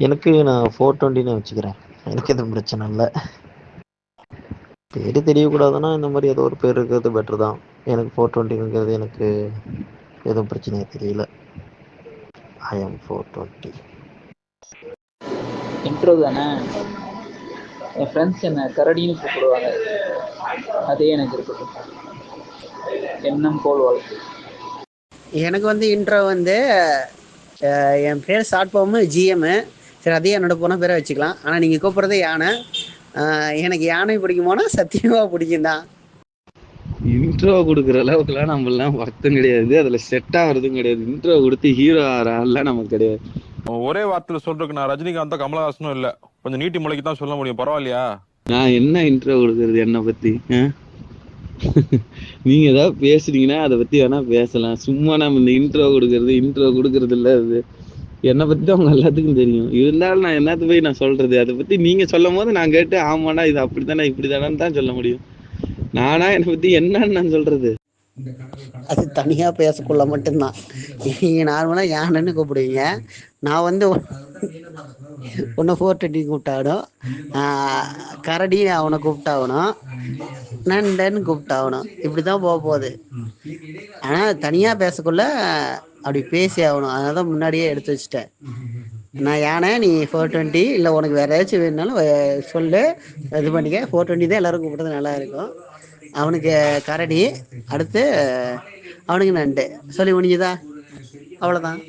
எனக்கு நான் 420ன்னு வச்சுக்கிறேன். எனக்கு எதுவும் பிரச்சனை இல்ல. பேரு தெரியக்கூடாதுன்னா இந்த மாதிரி ஏதோ ஒரு பேர் இருக்கிறது பெட்டர் தான். எனக்கு 420ங்கிறது எனக்கு எதுவும் பிரச்சனையே தெரியல. I am 420. இன்ட்ரோ தானே. என் ஃப்ரெண்ட்ஸ் என்ன கரடின்னு கூப்பிடுவாங்க, அதே எனக்கு இருக்கட்டும். எண்ணம் போல் வாழ்க்கை. எனக்கு வந்து இன்ட்ரோ வந்து என் பேர் ஷார்ட் ஃபார்மு ஜிஎம்மு. சரி, அதே என்னோட போன பேரை வச்சுக்கலாம். ஆனால் நீங்கள் கூப்பிட்றது யானை. எனக்கு யானை பிடிக்குமோனா சத்தியமாக பிடிக்கும் தான். இன்ட்ரோ கொடுக்குற அளவுக்குலாம் நம்மளாம் ஒர்த்தும் கிடையாது, அதில் செட் ஆகிறதும் கிடையாது. இன்ட்ரோ கொடுத்து ஹீரோ ஆகிற ஆள்லாம் நமக்கு கிடையாது. ஒரே வார்த்தையில் சொல்றதுக்கு நான் ரஜினிகாந்தா கமலஹாசனும் இல்லை, கொஞ்சம் நீட்டி முளைக்கு தான் சொல்ல முடியும். பரவாயில்லையா? நான் என்ன இன்ட்ரோ கொடுக்கறது என்னை பற்றி? நீங்கள் ஏதாவது பேசுனீங்கன்னா அதை பற்றி வேணால் பேசலாம். சும்மா நம்ம இந்த இன்ட்ரோ கொடுக்கறது இல்லை. அது என்னை பற்றி தான் அவங்க எல்லாத்துக்கும் தெரியும். இருந்தாலும் நான் என்னத்து போய் நான் சொல்கிறது? அதை பற்றி நீங்கள் சொல்லும் போது நான் கேட்டு ஆமாண்ணா இது அப்படி தானே இப்படி தானேன்னு தான் சொல்ல முடியும். நானா என்னை பற்றி என்னன்னு நான் சொல்கிறது? அது தனியாக பேசக்குள்ள மட்டும்தான். நீங்கள் நார்மலாக யானைன்னு கூப்பிடுவீங்க. நான் வந்து ஒன்று 420 கூப்பிட்டாகணும், கரடி அவனை கூப்பிட்டாகணும், நண்டன் கூப்பிட்டாகணும். இப்படி தான் போக போகுது. ஆனால் தனியாக பேசக்குள்ள அப்படி பேசி ஆகணும். அதனால தான் முன்னாடியே எடுத்து வச்சுட்டேன். நான் யானை, நீ 420. இல்லை உனக்கு வேறு ஏதாச்சும் வேணுனாலும் சொல்லு, இது பண்ணிக்க. 420 தான் எல்லோரும் கூப்பிட்றது நல்லா இருக்கும். அவனுக்கு கரடி, அடுத்து அவனுக்கு நண்டு சொல்லி முடிஞ்சுதா? அவ்வளோதான்.